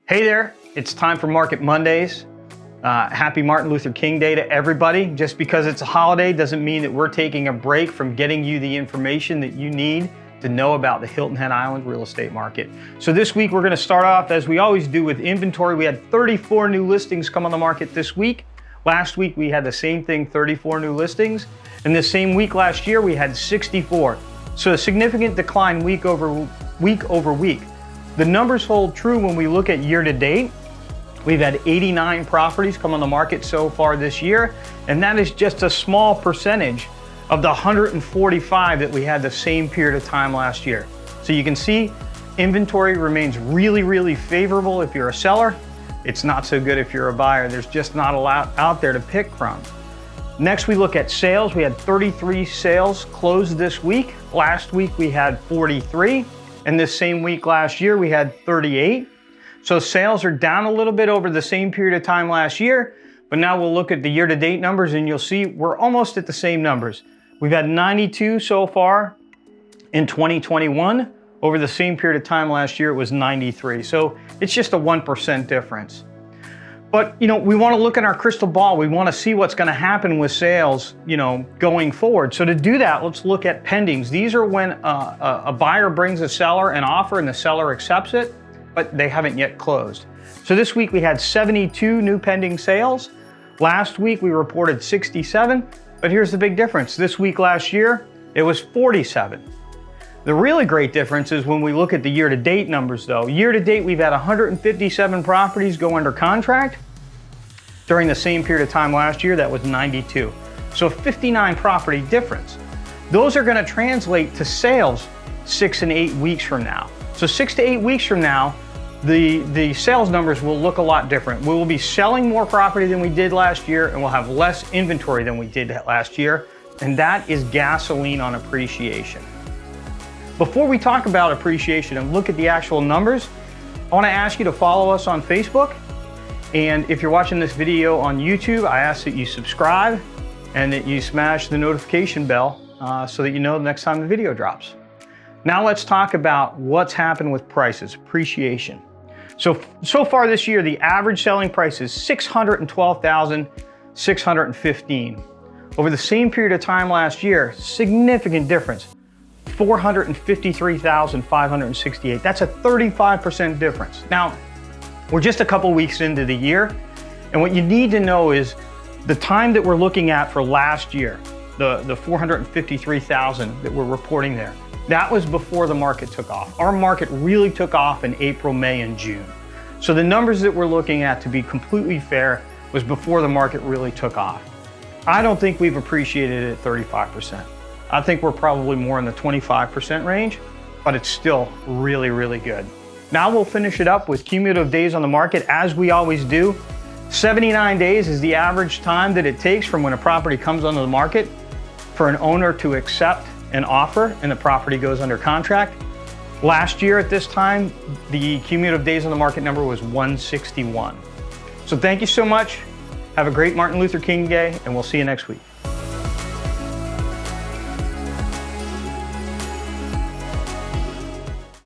Hey there, it's time for Market Mondays. Happy Martin Luther King Day to everybody. Just because it's a holiday doesn't mean that we're taking a break from getting you the information that you need to know about the Hilton Head Island real estate market. So this week we're going to start off as we always do with inventory. We had 34 new listings come on the market this week. Last week we had the same thing, 34 new listings. And this same week last year we had 64. So a significant decline week over week. The numbers hold true when we look at year to date. We've had 89 properties come on the market so far this year, and that is just a small percentage of the 145 that we had the same period of time last year. So you can see inventory remains really favorable if you're a seller. It's not so good if you're a buyer. There's just not a lot out there to pick from. Next, we look at sales. We had 33 sales closed this week. Last week we had 43. And this same week last year, we had 38. So sales are down a little bit over the same period of time last year, but now we'll look at the year-to-date numbers and you'll see we're almost at the same numbers. We've had 92 so far in 2021. Over the same period of time last year, it was 93. So it's just a 1% difference. But, we want to look at our crystal ball. We want to see what's going to happen with sales, going forward. So to do that, let's look at pendings. These are when a buyer brings a seller an offer and the seller accepts it, but they haven't yet closed. So this week we had 72 new pending sales. Last week we reported 67, but here's the big difference. This week last year, it was 47. The really great difference is when we look at the year-to-date numbers though. Year-to-date, we've had 157 properties go under contract. During the same period of time last year, that was 92. So 59 property difference. Those are gonna translate to sales 6 and 8 weeks from now. So 6 to 8 weeks from now, the sales numbers will look a lot different. We will be selling more property than we did last year, and we'll have less inventory than we did last year. And that is gasoline on appreciation. Before we talk about appreciation and look at the actual numbers, I want to ask you to follow us on Facebook. And if you're watching this video on YouTube, I ask that you subscribe and that you smash the notification bell so that you know the next time the video drops. Now let's talk about what's happened with prices, appreciation. So far this year, the average selling price is $612,615. Over the same period of time last year, significant difference. $453,568. That's a 35% difference. Now, we're just a couple weeks into the year, and what you need to know is the time that we're looking at for last year, the 453,000 that we're reporting there, that was before the market took off. Our market really took off in April, May, and June. So the numbers that we're looking at, to be completely fair, was before the market really took off. I don't think we've appreciated it at 35%. I think we're probably more in the 25% range, but it's still really good. Now we'll finish it up with cumulative days on the market, as we always do. 79 days is the average time that it takes from when a property comes onto the market for an owner to accept an offer and the property goes under contract. Last year at this time, the cumulative days on the market number was 161. So thank you so much. Have a great Martin Luther King Day, and we'll see you next week.